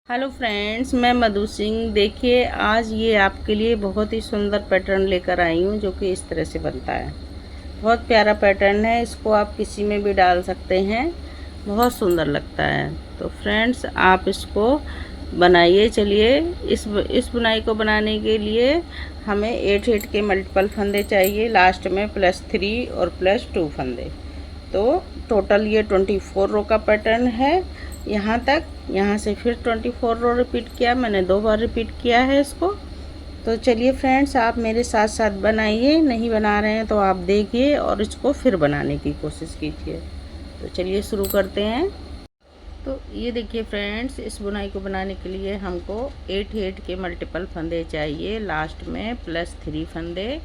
Hello friends, मैं मधु सिंह। देखिए, आज ये आपके लिए बहुत ही सुंदर पैटर्न लेकर आई हूँ जो कि इस तरह से बनता है। बहुत प्यारा पैटर्न है, इसको आप किसी में भी डाल सकते हैं, बहुत सुंदर लगता है। तो फ्रेंड्स, आप इसको बनाइए। चलिए, इस बुनाई को बनाने के लिए हमें 8 के मल्टीपल फंदे चाहिए, लास्ट में +3 और +2 फंदे। तो टोटल ये 24 रो का पैटर्न है। यहाँ तक, यहाँ से फिर 24 रो रिपीट किया, मैंने 2 बार रिपीट किया है इसको। तो चलिए फ्रेंड्स, आप मेरे साथ साथ बनाइए। नहीं बना रहे हैं तो आप देखिए और इसको फिर बनाने की कोशिश कीजिए। तो चलिए शुरू करते हैं। तो ये देखिए फ्रेंड्स, इस बुनाई को बनाने के लिए हमको 8 के मल्टीपल फंदे चाहिए, लास्ट में +3 फंदे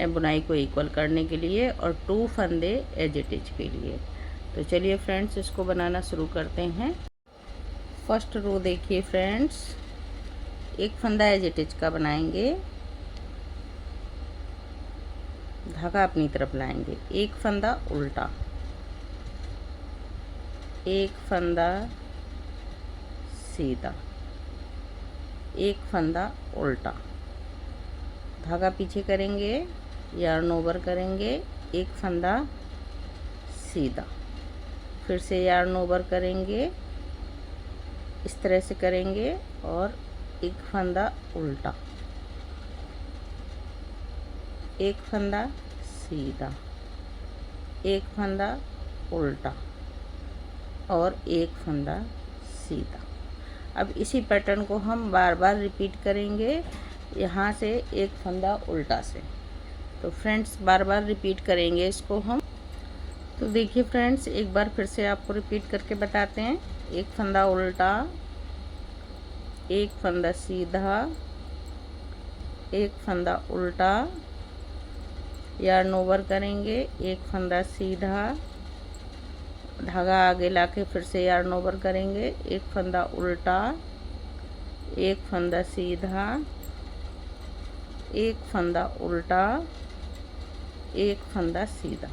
बुनाई को इक्वल करने के लिए और 2 फंदे एज इट इज के लिए। तो चलिए फ्रेंड्स, इसको बनाना शुरू करते हैं। फर्स्ट रो देखिए फ्रेंड्स, एक फंदा एज इट इज का बनाएंगे, धागा अपनी तरफ लाएंगे, एक फंदा उल्टा, एक फंदा सीधा, एक फंदा उल्टा, धागा पीछे करेंगे, यार्न ओवर करेंगे, एक फंदा सीधा, फिर से यार्न ओवर करेंगे, इस तरह से करेंगे और एक फंदा उल्टा, एक फंदा सीधा, एक फंदा उल्टा और एक फंदा सीधा। अब इसी पैटर्न को हम बार बार रिपीट करेंगे, यहाँ से एक फंदा उल्टा से। तो फ्रेंड्स, बार बार रिपीट करेंगे इसको हम। तो देखिए फ्रेंड्स, एक बार फिर से आपको रिपीट करके बताते हैं। एक फंदा उल्टा, एक फंदा सीधा, एक फंदा उल्टा, यार्न ओवर करेंगे, एक फंदा सीधा, धागा आगे लाके फिर से यार्न ओवर करेंगे, एक फंदा उल्टा, एक फंदा सीधा, एक फंदा उल्टा, एक फंदा सीधा।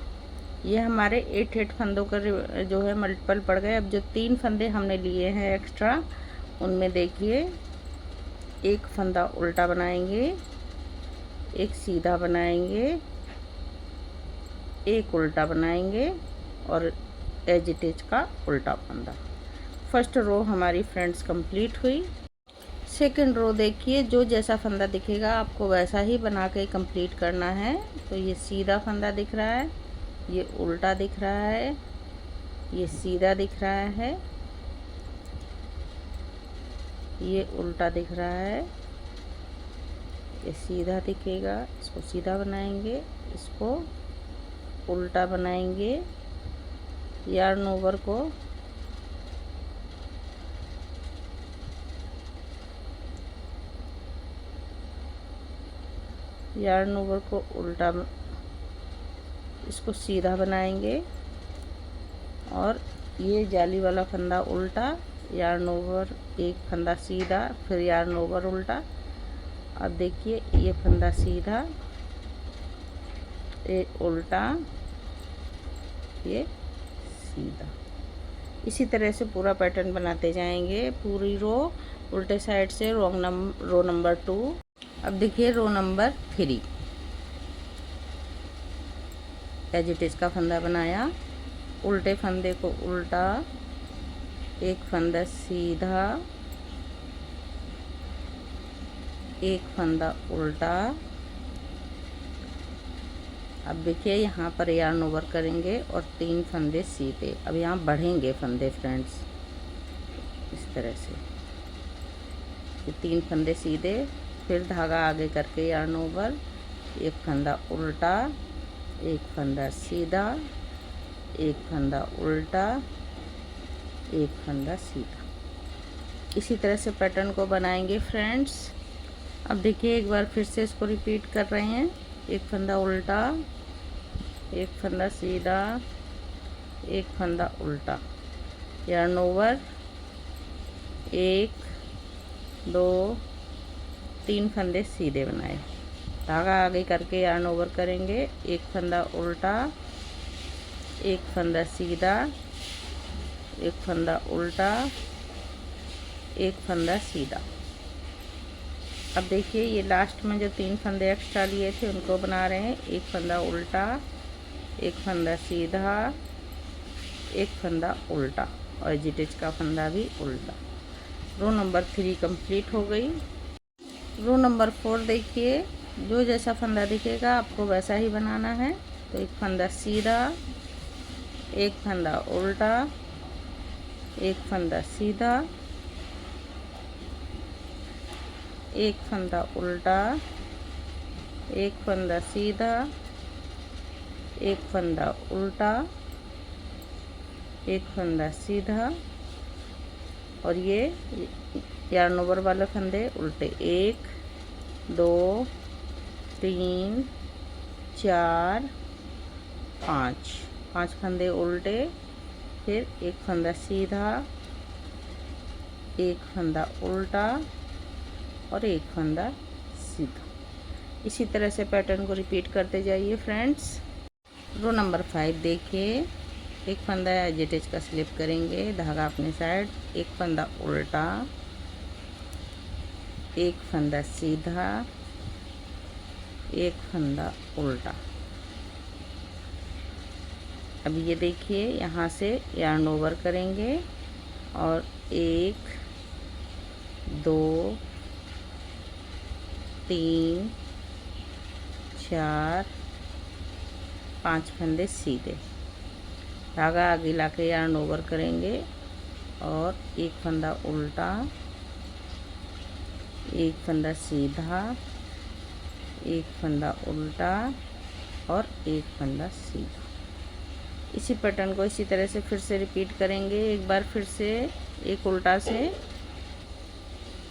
ये हमारे 8 फंदों का जो है मल्टीपल पड़ गए। अब जो 3 फंदे हमने लिए हैं एक्स्ट्रा, उनमें देखिए एक फंदा उल्टा बनाएंगे, एक सीधा बनाएंगे, एक उल्टा बनाएंगे और एज इट इज का उल्टा फंदा। फर्स्ट रो हमारी फ्रेंड्स कंप्लीट हुई। सेकंड रो देखिए, जो जैसा फंदा दिखेगा आपको वैसा ही बना के कंप्लीट करना है। तो ये सीधा फंदा दिख रहा है, ये उल्टा दिख रहा है, ये सीधा दिख रहा है, ये उल्टा दिख रहा है, ये सीधा दिखेगा, इसको सीधा बनाएंगे, इसको उल्टा बनाएंगे, यार्न ओवर को उल्टा, इसको सीधा बनाएंगे और ये जाली वाला फंदा उल्टा, यार्न ओवर, एक फंदा सीधा, फिर यार्न ओवर उल्टा। अब देखिए, ये फंदा सीधा, ये उल्टा, ये सीधा। इसी तरह से पूरा पैटर्न बनाते जाएंगे, पूरी रो उल्टे साइड से। Row number 2। अब देखिए row number 3, as it is का फंदा बनाया, उल्टे फंदे को उल्टा, एक फंदा सीधा, एक फंदा उल्टा। अब देखिए यहाँ पर यार्न ओवर करेंगे और 3 फंदे सीधे। अब यहाँ बढ़ेंगे फंदे फ्रेंड्स, इस तरह से, ये 3 फंदे सीधे, फिर धागा आगे करके यार्न ओवर, एक फंदा उल्टा, एक फंदा सीधा, एक फंदा उल्टा, एक फंदा सीधा। इसी तरह से पैटर्न को बनाएंगे फ्रेंड्स। अब देखिए, एक बार फिर से इसको रिपीट कर रहे हैं। एक फंदा उल्टा, एक फंदा सीधा, एक फंदा उल्टा, यार्न ओवर, 1 2 3 फंदे सीधे बनाए, धागा आगे करके यार्न ओवर करेंगे, एक फंदा उल्टा, एक फंदा सीधा, एक फंदा उल्टा, एक फंदा सीधा। अब देखिए ये लास्ट में जो 3 फंदे एक्स्ट्रा लिए थे उनको बना रहे हैं। एक फंदा उल्टा, एक फंदा सीधा, एक फंदा उल्टा और एजिटेज का फंदा भी उल्टा। रो नंबर 3 कंप्लीट हो गई। रो नंबर 4 देखिए, जो जैसा फंदा दिखेगा आपको वैसा ही बनाना है। तो एक फंदा सीधा, एक फंदा उल्टा, एक फंदा सीधा, एक फंदा उल्टा, एक फंदा सीधा, एक फंदा उल्टा, एक फंदा सीधा और ये यार्न ओवर वाले फंदे उल्टे। 1 2 3 4 5 फंदे उल्टे, फिर एक फंदा सीधा, एक फंदा उल्टा और एक फंदा सीधा। इसी तरह से पैटर्न को रिपीट करते जाइए फ्रेंड्स। रो नंबर 5 देखिए, एक फंदा एजिटेज का स्लिप करेंगे, धागा अपने साइड, एक फंदा उल्टा, एक फंदा सीधा, एक फंदा उल्टा। अब ये देखिए यहाँ से यार्न ओवर करेंगे और 1 2 3 4 5 फंदे सीधे, धागा आगे लाके यार्न ओवर करेंगे और एक फंदा उल्टा, एक फंदा सीधा, एक फंदा उल्टा और एक फंदा सीधा। इसी पैटर्न को इसी तरह से फिर से रिपीट करेंगे। एक बार फिर से एक उल्टा से,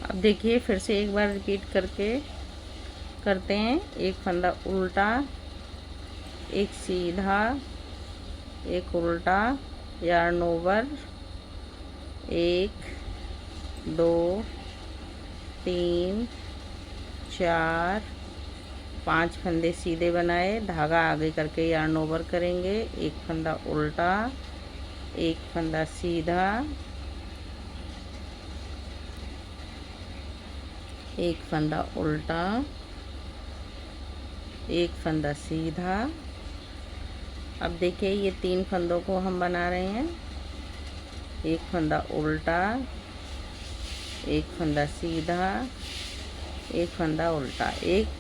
अब देखिए फिर से एक बार रिपीट करते हैं। एक फंदा उल्टा, एक सीधा, एक उल्टा, यार्न ओवर, 1 2 3 4 5 फंदे सीधे बनाए, धागा आगे करके यार्न ओवर करेंगे, एक फंदा उल्टा, एक फंदा सीधा, एक फंदा उल्टा, एक फंदा सीधा। अब देखिए ये 3 फंदों को हम बना रहे हैं। एक फंदा उल्टा, एक फंदा सीधा, एक फंदा उल्टा, एक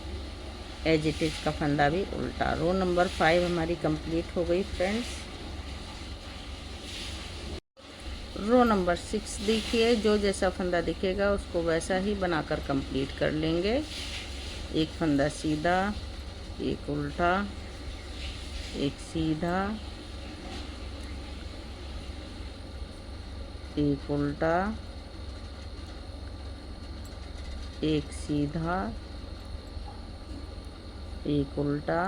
एजिटेज का फंदा भी उल्टा। रो नंबर 5 हमारी कंप्लीट हो गई फ्रेंड्स। रो नंबर 6 देखिए, जो जैसा फंदा दिखेगा उसको वैसा ही बनाकर कंप्लीट कर लेंगे। एक फंदा सीधा, एक उल्टा, एक सीधा, एक उल्टा, एक सीधा, एक उल्टा,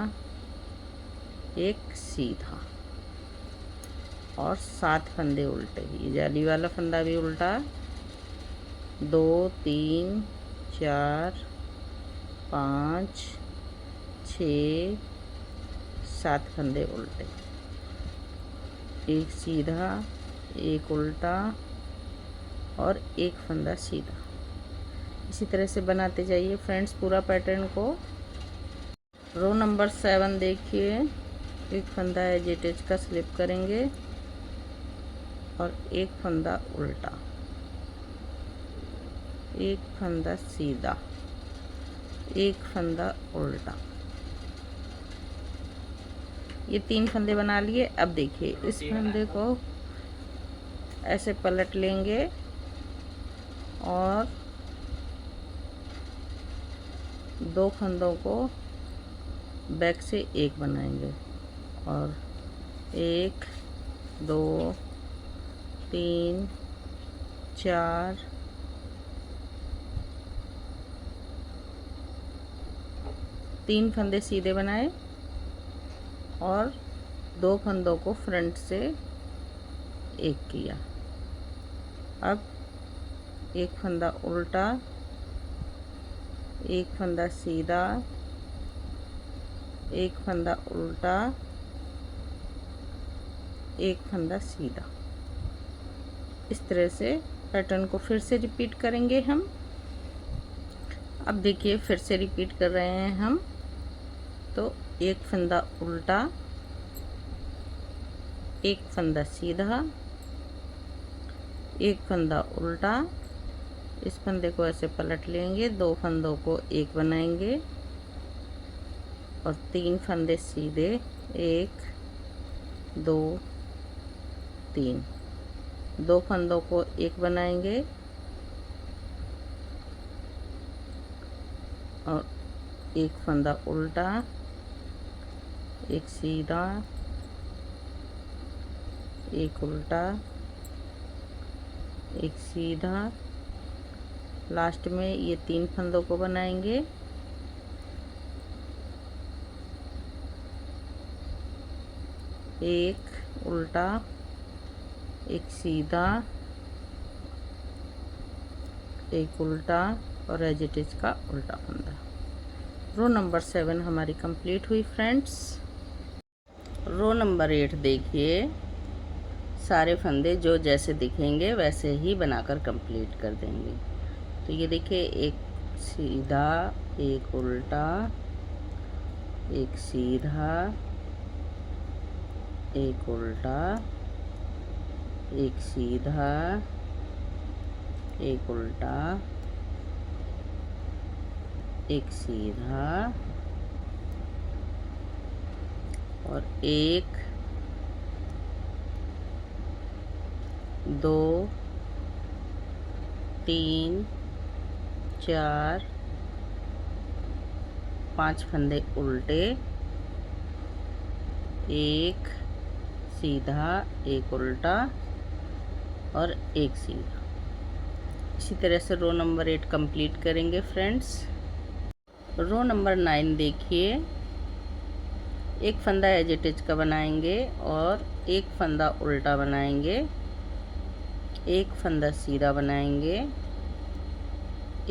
एक सीधा और 7 फंदे उल्टे। ये जाली वाला फंदा भी उल्टा, 2 3 4 5 6 7 फंदे उल्टे, एक सीधा, एक उल्टा और एक फंदा सीधा। इसी तरह से बनाते जाइए फ्रेंड्स पूरा पैटर्न को। रो नंबर 7 देखिए, एक फंदा एजिटेज का स्लिप करेंगे और एक फंदा उल्टा, एक फंदा सीधा, एक फंदा उल्टा। ये 3 फंदे बना लिए। अब देखिए इस फंदे को ऐसे पलट लेंगे और 2 फंदों को बैक से एक बनाएंगे और 1 2 3 4 3 फंदे सीधे बनाए और 2 फंदों को फ्रंट से एक किया। अब एक फंदा उल्टा, एक फंदा सीधा, एक फंदा उल्टा, एक फंदा सीधा। इस तरह से पैटर्न को फिर से रिपीट करेंगे हम। अब देखिए फिर से रिपीट कर रहे हैं हम। तो एक फंदा उल्टा, एक फंदा सीधा, एक फंदा उल्टा, इस फंदे को ऐसे पलट लेंगे, 2 फंदों को एक बनाएंगे और 3 फंदे सीधे, 1 2 3, 2 फंदों को एक बनाएंगे और एक फंदा उल्टा, एक सीधा, एक उल्टा, एक सीधा, लास्ट में ये 3 फंदों को बनाएंगे, एक उल्टा, एक सीधा, एक उल्टा और एज इट इज का उल्टा फंदा। रो नंबर 7 हमारी कंप्लीट हुई फ्रेंड्स। रो नंबर 8 देखिए, सारे फंदे जो जैसे दिखेंगे वैसे ही बनाकर कंप्लीट कर देंगे। तो ये देखिए, एक सीधा, एक उल्टा, एक सीधा, एक उल्टा, एक सीधा, एक उल्टा, एक सीधा और 1 2 3 4 5 फंदे उल्टे, एक सीधा, एक उल्टा और एक सीधा। इसी तरह से रो नंबर 8 कंप्लीट करेंगे फ्रेंड्स। रो नंबर 9 देखिए, एक फंदा एज इट इज का बनाएंगे और एक फंदा उल्टा बनाएंगे, एक फंदा सीधा बनाएंगे,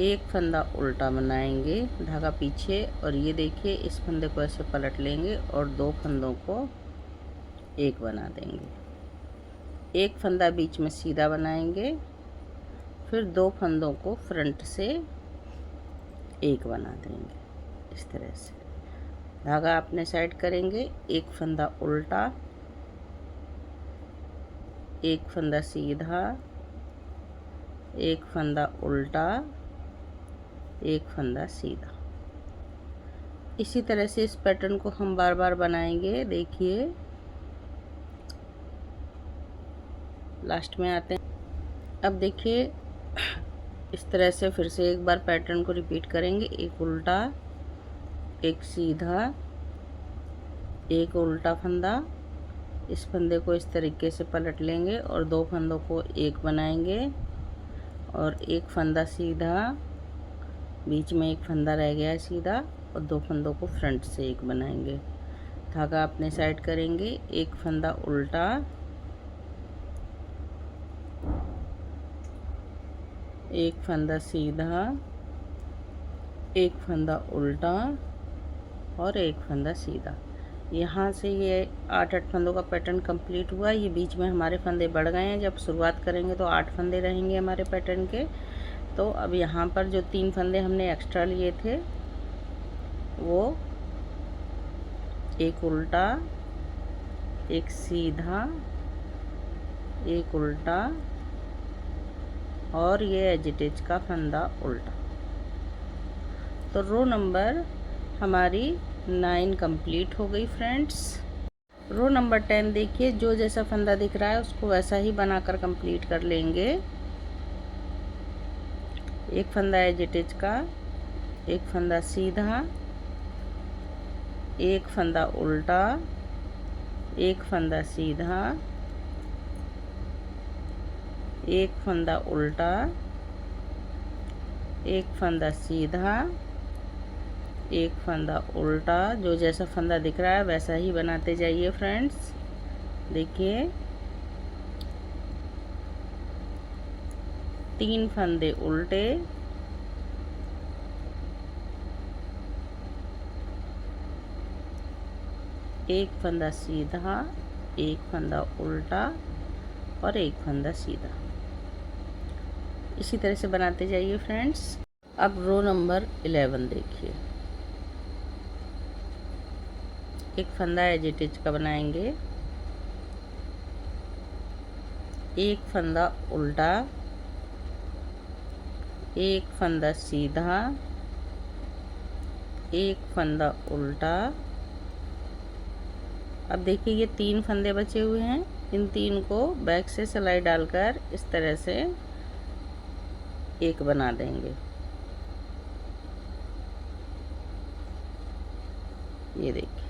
एक फंदा उल्टा बनाएंगे, धागा पीछे, और ये देखिए इस फंदे को ऐसे पलट लेंगे और 2 फंदों को एक बना देंगे, एक फंदा बीच में सीधा बनाएंगे, फिर 2 फंदों को फ्रंट से एक बना देंगे। इस तरह से धागा अपने साइड करेंगे, एक फंदा उल्टा, एक फंदा सीधा, एक फंदा उल्टा, एक फंदा सीधा। इसी तरह से इस पैटर्न को हम बार बार बनाएंगे। देखिए लास्ट में आते हैं। अब देखिए इस तरह से फिर से एक बार पैटर्न को रिपीट करेंगे, एक उल्टा, एक सीधा, एक उल्टा फंदा, इस फंदे को इस तरीके से पलट लेंगे और 2 फंदों को एक बनाएंगे और एक फंदा सीधा, बीच में एक फंदा रह गया है सीधा, और 2 फंदों को फ्रंट से एक बनाएंगे, धागा अपने साइड करेंगे, एक फंदा उल्टा, एक फंदा सीधा, एक फंदा उल्टा और एक फंदा सीधा। यहाँ से ये 8 फंदों का पैटर्न कंप्लीट हुआ। ये बीच में हमारे फंदे बढ़ गए हैं, जब शुरुआत करेंगे तो 8 फंदे रहेंगे हमारे पैटर्न के। तो अब यहाँ पर जो 3 फंदे हमने एक्स्ट्रा लिए थे वो एक उल्टा, एक सीधा, एक उल्टा और ये एज इट इज का फंदा उल्टा। तो रो नंबर हमारी 9 कंप्लीट हो गई फ्रेंड्स। रो नंबर 10 देखिए, जो जैसा फंदा दिख रहा है उसको वैसा ही बनाकर कंप्लीट कर लेंगे। एक फंदा एज इट इज का, एक फंदा सीधा, एक फंदा उल्टा, एक फंदा सीधा, एक फंदा उल्टा, एक फंदा सीधा, एक फंदा उल्टा। जो जैसा फंदा दिख रहा है वैसा ही बनाते जाइए फ्रेंड्स। देखिए 3 फंदे उल्टे, एक फंदा सीधा, एक फंदा उल्टा और एक फंदा सीधा। इसी तरह से बनाते जाइए फ्रेंड्स। अब रो नंबर 11 देखिए, एक फंदा एज इट इज का बनाएंगे, एक फंदा उल्टा, एक फंदा सीधा, एक फंदा उल्टा। अब देखिए ये 3 फंदे बचे हुए हैं, इन 3 को बैक से सिलाई डालकर इस तरह से एक बना देंगे। ये देखिए,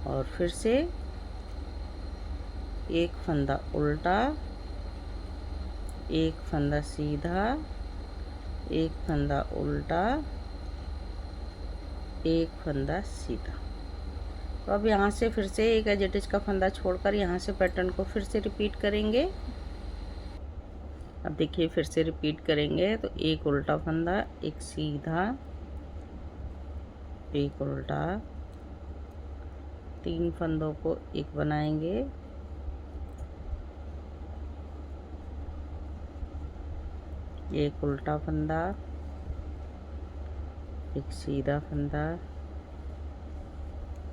और फिर से एक फंदा उल्टा, एक फंदा सीधा, एक फंदा उल्टा, एक फंदा सीधा। तो अब यहाँ से फिर से एक एज इट इज का फंदा छोड़कर यहाँ से पैटर्न को फिर से रिपीट करेंगे। अब देखिए फिर से रिपीट करेंगे, तो एक उल्टा फंदा, एक सीधा, एक उल्टा, 3 फंदों को एक बनाएंगे, एक उल्टा फंदा, एक सीधा फंदा,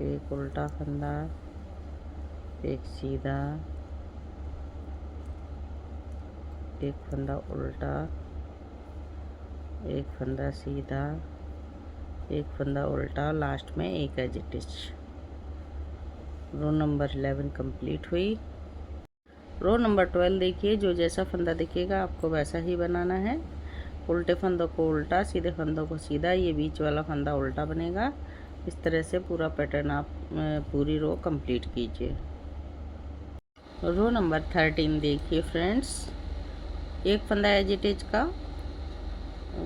एक उल्टा फंदा, एक सीधा, एक फंदा उल्टा, एक फंदा सीधा, एक फंदा उल्टा, लास्ट में एक as it is. Row number 11 complete हुई। रो नंबर 12 देखिए, जो जैसा फंदा दिखेगा आपको वैसा ही बनाना है। उल्टे फंदों को उल्टा, सीधे फंदों को सीधा, ये बीच वाला फंदा उल्टा बनेगा। इस तरह से पूरा पैटर्न आप पूरी रो कंप्लीट कीजिए। रो नंबर 13 देखिए फ्रेंड्स, एक फंदा एज इट इज का,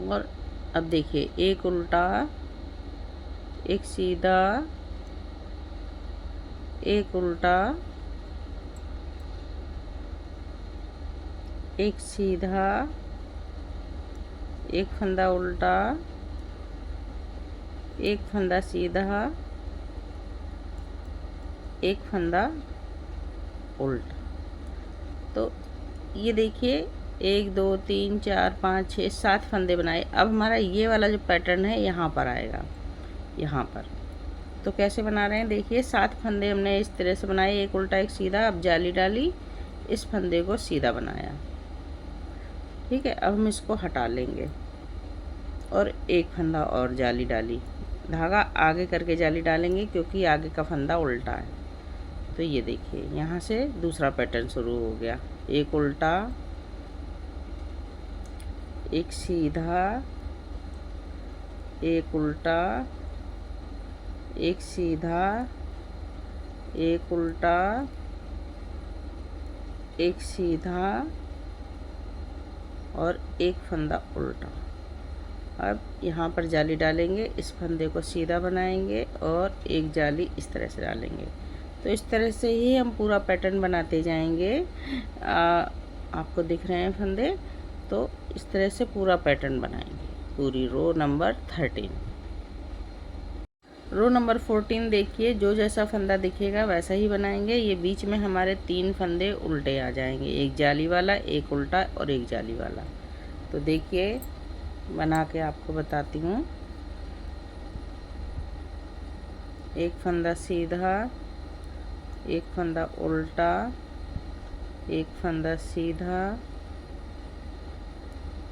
और अब देखिए एक उल्टा, एक सीधा, एक उल्टा, एक सीधा, एक फंदा उल्टा, एक फंदा सीधा, एक फंदा उल्टा। तो ये देखिए 1 2 3 4 5 6 7 फंदे बनाए। अब हमारा ये वाला जो पैटर्न है यहाँ पर आएगा, यहाँ पर। तो कैसे बना रहे हैं देखिए, 7 फंदे हमने इस तरह से बनाए, एक उल्टा एक सीधा। अब जाली डाली, इस फंदे को सीधा बनाया, ठीक है। अब हम इसको हटा लेंगे और एक फंदा और जाली डाली, धागा आगे करके जाली डालेंगे क्योंकि आगे का फंदा उल्टा है। तो ये देखिए यहाँ से दूसरा पैटर्न शुरू हो गया, एक उल्टा, एक सीधा, एक उल्टा, एक सीधा, एक उल्टा, एक सीधा और एक फंदा उल्टा। अब यहाँ पर जाली डालेंगे, इस फंदे को सीधा बनाएंगे और एक जाली इस तरह से डालेंगे। तो इस तरह से ही हम पूरा पैटर्न बनाते जाएंगे। आपको दिख रहे हैं फंदे, तो इस तरह से पूरा पैटर्न बनाएंगे, पूरी रो नंबर 13। रो नंबर 14 देखिए, जो जैसा फंदा दिखेगा वैसा ही बनाएंगे। ये बीच में हमारे 3 फंदे उल्टे आ जाएंगे, एक जाली वाला, एक उल्टा और एक जाली वाला। तो देखिए बना के आपको बताती हूँ। एक फंदा सीधा, एक फंदा उल्टा, एक फंदा सीधा,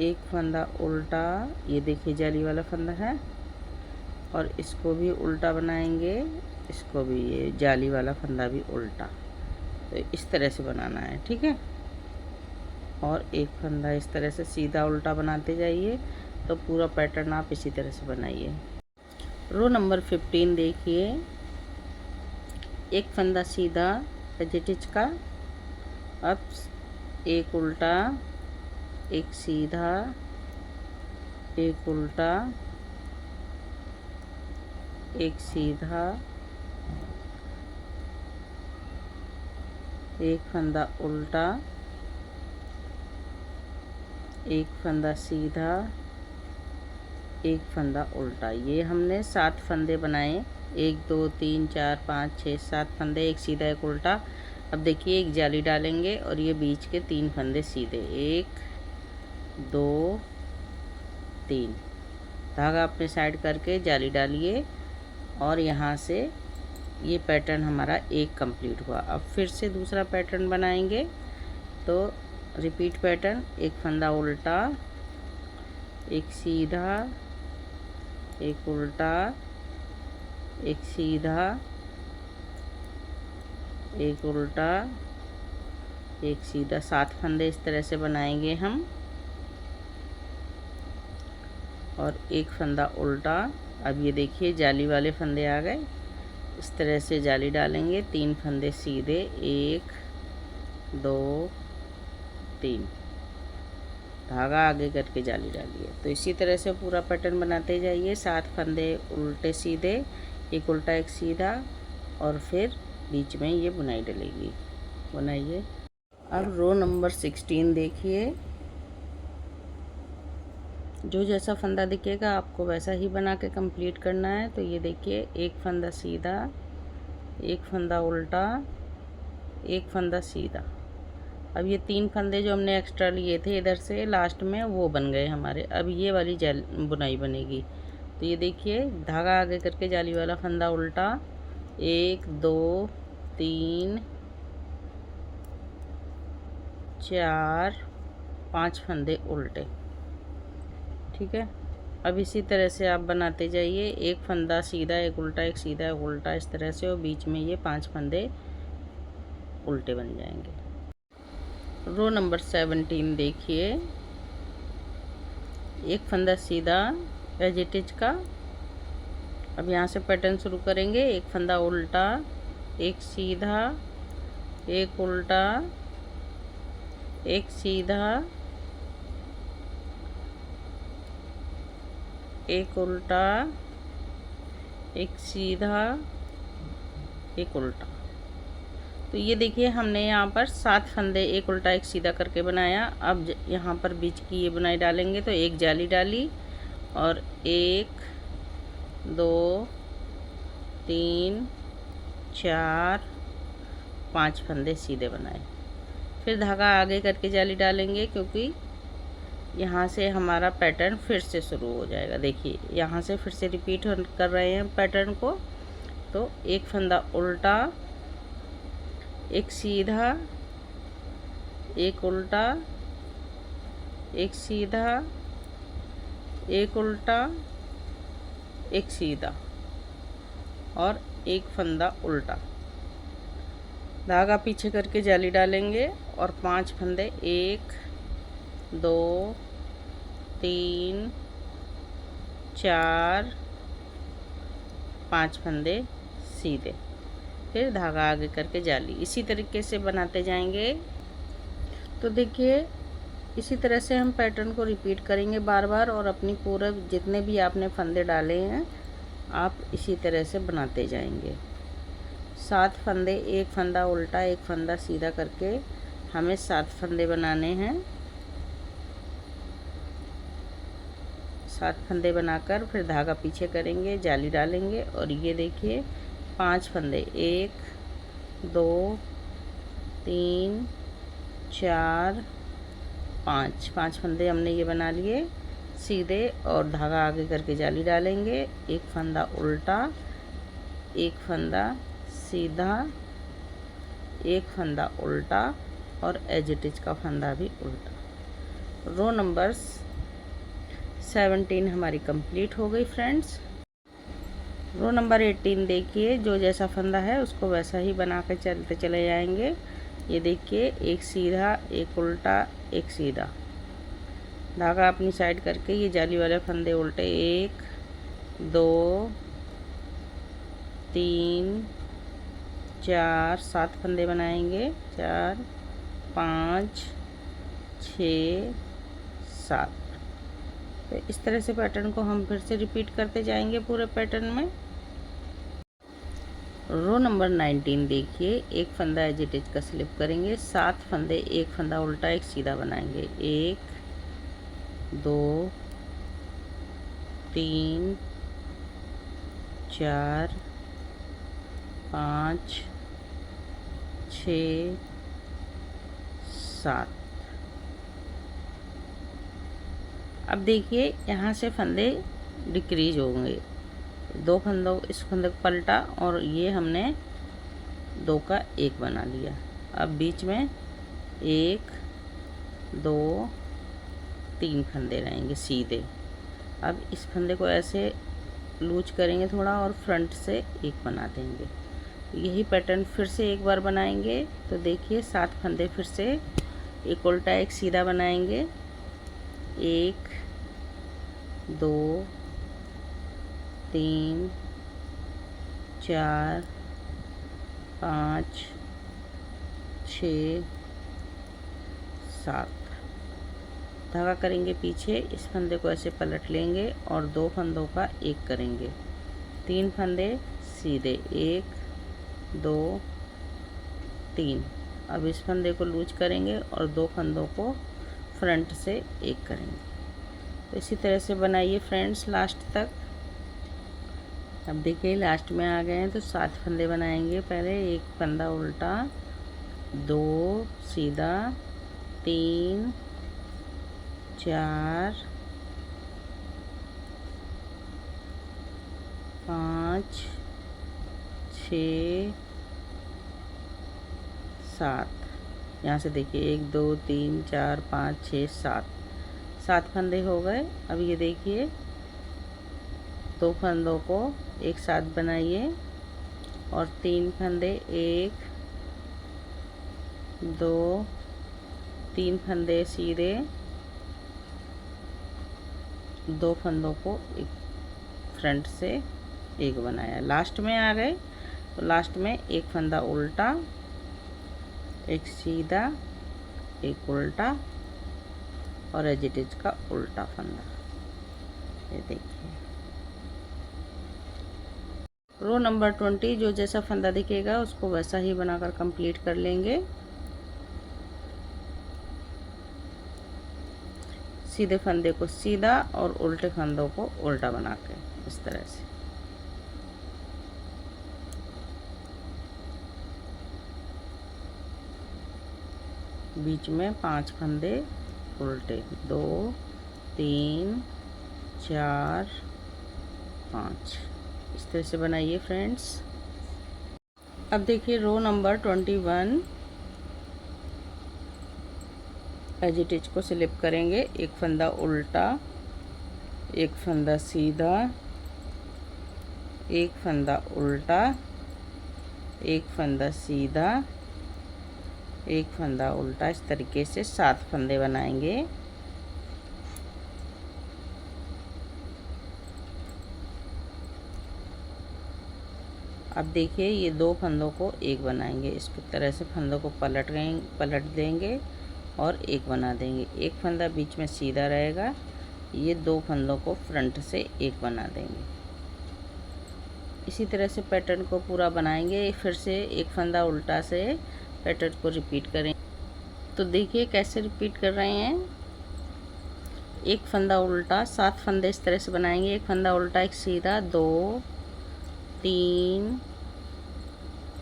एक फंदा उल्टा, ये देखिए जाली वाला फंदा है, और इसको भी उल्टा बनाएंगे, इसको भी, ये जाली वाला फंदा भी उल्टा। तो इस तरह से बनाना है, ठीक है। और एक फंदा इस तरह से सीधा उल्टा बनाते जाइए, तो पूरा पैटर्न आप इसी तरह से बनाइए। रो नंबर 15 देखिए, एक फंदा सीधा एज इट इज का, अब एक उल्टा, एक सीधा, एक उल्टा, एक सीधा, एक फंदा उल्टा, एक फंदा सीधा, एक फंदा उल्टा। ये हमने 7 फंदे बनाए, 1 2 3 4 5 6 7 फंदे, एक सीधा एक उल्टा। अब देखिए एक जाली डालेंगे और ये बीच के 3 फंदे सीधे, 1 2 3। धागा अपने साइड करके जाली डालिए और यहाँ से ये पैटर्न हमारा एक कंप्लीट हुआ। अब फिर से दूसरा पैटर्न बनाएंगे। तो रिपीट पैटर्न, एक फंदा उल्टा, एक सीधा, एक उल्टा, एक सीधा, एक उल्टा, एक सीधा, 7 फंदे इस तरह से बनाएंगे हम। और एक फंदा उल्टा। अब ये देखिए जाली वाले फंदे आ गए, इस तरह से जाली डालेंगे। 3 फंदे सीधे, 1 2 3, धागा आगे करके जाली डालिए। तो इसी तरह से पूरा पैटर्न बनाते जाइए। 7 फंदे उल्टे सीधे, एक उल्टा एक सीधा, और फिर बीच में ये बुनाई डलेगी। बनाइए। अब रो नंबर 16 देखिए। जो जैसा फंदा दिखेगा आपको वैसा ही बना के कंप्लीट करना है। तो ये देखिए, एक फंदा सीधा, एक फंदा उल्टा, एक फंदा सीधा। अब ये 3 फंदे जो हमने एक्स्ट्रा लिए थे इधर से लास्ट में, वो बन गए हमारे। अब ये वाली बुनाई बनेगी। तो ये देखिए, धागा आगे करके जाली वाला फंदा उल्टा, 1 2 3 4 5 फंदे उल्टे। ठीक है। अब इसी तरह से आप बनाते जाइए। एक फंदा सीधा, एक उल्टा, एक सीधा, एक उल्टा, इस तरह से, और बीच में ये 5 फंदे उल्टे बन जाएंगे। रो नंबर 17 देखिए। एक फंदा सीधा एज इट इज का। अब यहाँ से पैटर्न शुरू करेंगे। एक फंदा उल्टा, एक सीधा, एक उल्टा, एक सीधा, एक उल्टा, एक सीधा, एक उल्टा। तो ये देखिए, हमने यहाँ पर 7 फंदे एक उल्टा एक सीधा करके बनाया। अब यहाँ पर बीच की ये बुनाई डालेंगे। तो एक जाली डाली और 1 2 3 4 5 फंदे सीधे बनाए। फिर धागा आगे करके जाली डालेंगे, क्योंकि यहाँ से हमारा पैटर्न फिर से शुरू हो जाएगा। देखिए, यहाँ से फिर से रिपीट कर रहे हैं पैटर्न को। तो एक फंदा उल्टा, एक सीधा, एक उल्टा, एक सीधा, एक उल्टा, एक सीधा, और एक फंदा उल्टा। धागा पीछे करके जाली डालेंगे और 5 फंदे, 1 2 3 4 5 फंदे सीधे। फिर धागा आगे करके जाली। इसी तरीके से बनाते जाएंगे। तो देखिए, इसी तरह से हम पैटर्न को रिपीट करेंगे बार बार, और अपनी पूरा जितने भी आपने फंदे डाले हैं आप इसी तरह से बनाते जाएंगे। 7 फंदे, एक फंदा उल्टा, एक फंदा सीधा करके हमें 7 फंदे बनाने हैं। 7 फंदे बनाकर फिर धागा पीछे करेंगे, जाली डालेंगे, और ये देखिए 5 फंदे, 1 2 3 4 5 फंदे हमने ये बना लिए सीधे, और धागा आगे करके जाली डालेंगे। एक फंदा उल्टा, एक फंदा सीधा, एक फंदा उल्टा, और एज इट इज का फंदा भी उल्टा। रो नंबर 17 हमारी कंप्लीट हो गई फ्रेंड्स। रो नंबर 18 देखिए, जो जैसा फंदा है उसको वैसा ही बना के चलते चले जाएंगे। ये देखिए, एक सीधा, एक उल्टा, एक सीधा, धागा अपनी साइड करके ये जाली वाले फंदे उल्टे, 1 2 3 4 7 फंदे बनाएंगे, 4 5 6 7। तो इस तरह से पैटर्न को हम फिर से रिपीट करते जाएंगे पूरे पैटर्न में। रो नंबर 19 देखिए, एक फंदा एज इट इज का स्लिप करेंगे, 7 फंदे, एक फंदा उल्टा एक सीधा बनाएंगे, 1 2 3 4 5 6 7। अब देखिए यहाँ से फंदे डिक्रीज होंगे, 2 फंदों, इस फंदे को पलटा और ये हमने 2 का 1 बना लिया। अब बीच में 1 2 3 फंदे रहेंगे सीधे। अब इस फंदे को ऐसे लूज करेंगे थोड़ा और फ्रंट से 1 बना देंगे। यही पैटर्न फिर से एक बार बनाएंगे। तो देखिए 7 फंदे फिर से एक उल्टा एक सीधा बनाएंगे। 1 2 3 4 5 6 7। धागा करेंगे पीछे, इस फंदे को ऐसे पलट लेंगे और 2 फंदों का 1 करेंगे। 3 फंदे सीधे, 1 2 3। अब इस फंदे को लूज करेंगे और 2 फंदों को फ्रंट से 1 करेंगे। तो इसी तरह से बनाइए फ्रेंड्स लास्ट तक। अब देखिए लास्ट में आ गए हैं तो 7 फंदे बनाएंगे। पहले 1 फंदा उल्टा, 2 सीधा, 3 4 5 6 7। यहाँ से देखिए 1 2 3 4 5 6 7 फंदे हो गए। अब ये देखिए 2 फंदों को एक साथ बनाइए और 3 फंदे, 1 2 3 फंदे सीधे, 2 फंदों को एक फ्रंट से 1 बनाया। लास्ट में आ गए तो लास्ट में 1 फंदा उल्टा, 1 सीधा, 1 उल्टा और एज इट इज का उल्टा फंदा। ये देखिए रो नंबर 20 जो जैसा फंदा दिखेगा उसको वैसा ही बनाकर कंप्लीट कर लेंगे। सीधे फंदे को सीधा और उल्टे फंदों को उल्टा बना के इस तरह से। बीच में 5 फंदे उल्टे, 2 3 4 5। इस तरह से बनाइए फ्रेंड्स। अब देखिए row number 21 as it is को स्लिप करेंगे। 1 फंदा उल्टा, 1 फंदा सीधा, 1 फंदा उल्टा, 1 फंदा सीधा, 1 फंदा उल्टा। इस तरीके से 7 फंदे बनाएंगे। अब देखिए ये 2 फंदों को 1 बनाएंगे। इसकी तरह से फंदों को पलट देंगे और 1 बना देंगे। 1 फंदा बीच में सीधा रहेगा। ये 2 फंदों को फ्रंट से 1 बना देंगे। इसी तरह से पैटर्न को पूरा बनाएंगे। फिर से 1 फंदा उल्टा से पैटर्न को रिपीट करें। तो देखिए कैसे रिपीट कर रहे हैं। 1 फंदा उल्टा, 7 फंदे इस तरह से बनाएंगे। 1 फंदा उल्टा, 1 सीधा, 2 3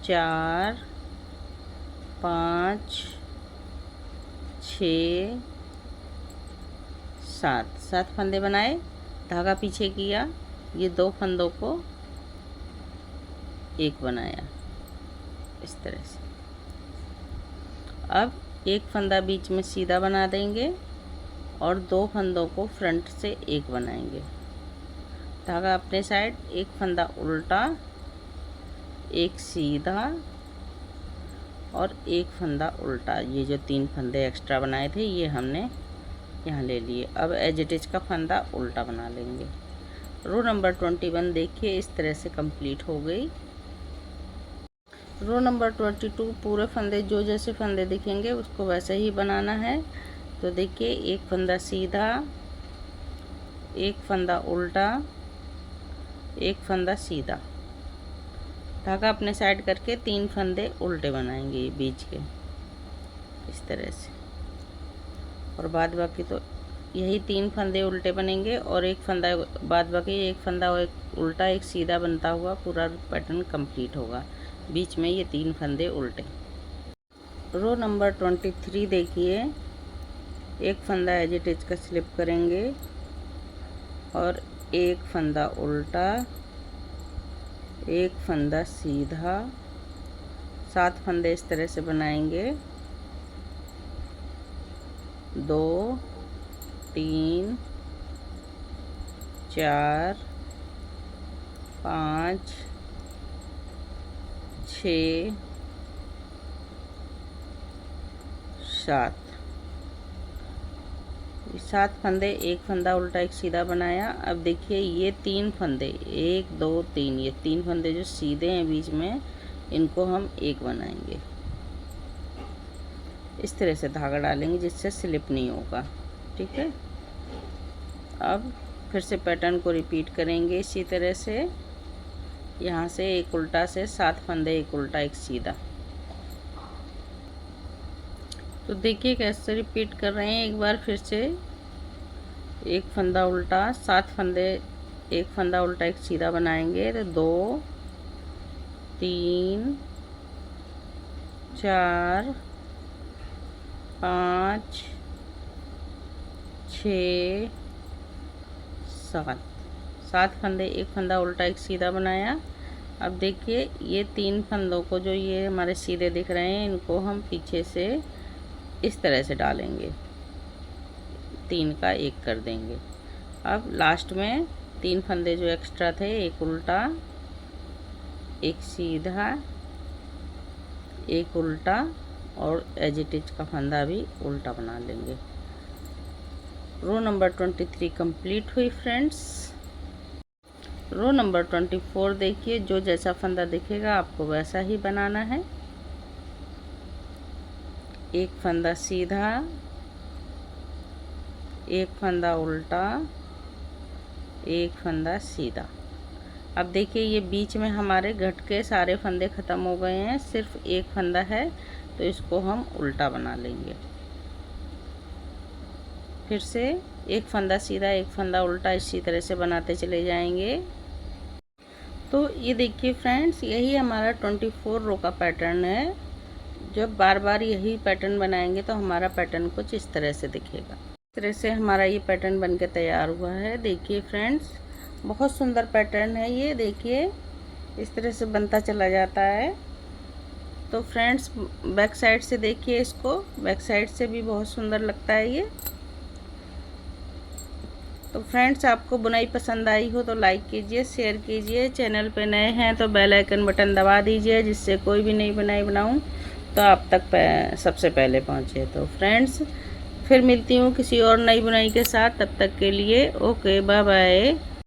4 5 6 7 फंदे बनाए, धागा पीछे किया, ये 2 फंदों को 1 बनाया इस तरह से। अब 1 फंदा बीच में सीधा बना देंगे और 2 फंदों को फ्रंट से 1 बनाएंगे। धागा अपने साइड, 1 फंदा उल्टा, 1 सीधा और 1 फंदा उल्टा। ये जो 3 फंदे एक्स्ट्रा बनाए थे ये हमने यहाँ ले लिए। अब एज इट इज का फंदा उल्टा बना लेंगे। रो नंबर 21 देखिए इस तरह से कंप्लीट हो गई। रो नंबर 22 पूरे फंदे जो जैसे फंदे दिखेंगे उसको वैसे ही बनाना है। तो देखिए 1 फंदा सीधा, 1 फंदा उल्टा, 1 फंदा सीधा, धागा अपने साइड करके 3 फंदे उल्टे बनाएंगे बीच के इस तरह से। और बाद बाकी तो यही 3 फंदे उल्टे बनेंगे और 1 फंदा बाद बाकी 1 फंदा और 1 उल्टा 1 सीधा बनता हुआ पूरा पैटर्न कंप्लीट होगा। बीच में ये 3 फंदे उल्टे। रो नंबर 23 देखिए 1 फंदा एज इट इज का स्लिप करेंगे, और एक फंदा उल्टा, एक फंदा सीधा, 7 फंदे इस तरह से बनाएंगे। 2 3 4 5 6 7 7 फंदे, एक फंदा उल्टा एक सीधा बनाया। अब देखिए ये 3 फंदे, 1 2 3, ये 3 फंदे जो सीधे हैं बीच में, इनको हम एक बनाएंगे। इस तरह से धागा डालेंगे जिससे स्लिप नहीं होगा। ठीक है, अब फिर से पैटर्न को रिपीट करेंगे इसी तरह से। यहाँ से एक उल्टा से 7 फंदे, एक उल्टा एक सीधा। तो देखिए कैसे रिपीट कर रहे हैं। एक बार फिर से एक फंदा उल्टा, 7 फंदे, एक फंदा उल्टा एक सीधा बनाएंगे। तो 2 3 4 5 6 7 फंदे, एक फंदा उल्टा एक सीधा बनाया। अब देखिए ये 3 फंदों को जो ये हमारे सीधे दिख रहे हैं, इनको हम पीछे से इस तरह से डालेंगे, 3 का 1 कर देंगे। अब लास्ट में 3 फंदे जो एक्स्ट्रा थे, एक उल्टा एक सीधा एक उल्टा और एज इट इज का फंदा भी उल्टा बना लेंगे। रो नंबर 23 कंप्लीट हुई फ्रेंड्स। रो नंबर 24 देखिए, जो जैसा फंदा दिखेगा आपको वैसा ही बनाना है। एक फंदा सीधा, एक फंदा उल्टा, एक फंदा सीधा। अब देखिए ये बीच में हमारे घट के सारे फंदे ख़त्म हो गए हैं, सिर्फ एक फंदा है, तो इसको हम उल्टा बना लेंगे। फिर से एक फंदा सीधा, एक फंदा उल्टा, इसी तरह से बनाते चले जाएंगे। तो ये देखिए फ्रेंड्स, यही हमारा 24 रो का पैटर्न है। जब बार बार यही पैटर्न बनाएंगे तो हमारा पैटर्न कुछ इस तरह से दिखेगा। इस तरह से हमारा ये पैटर्न बनके तैयार हुआ है। देखिए फ्रेंड्स, बहुत सुंदर पैटर्न है ये। देखिए इस तरह से बनता चला जाता है। तो फ्रेंड्स बैक साइड से देखिए इसको, बैक साइड से भी बहुत सुंदर लगता है ये। तो फ्रेंड्स आपको बुनाई पसंद आई हो तो लाइक कीजिए, शेयर कीजिए। चैनल पे नए हैं तो बेल आइकन बटन दबा दीजिए, जिससे कोई भी नई बुनाई बनाऊं तो आप तक सबसे पहले पहुंचे। तो फ्रेंड्स फिर मिलती हूँ किसी और नई बुनाई के साथ, तब तक के लिए ओके बाय बाय।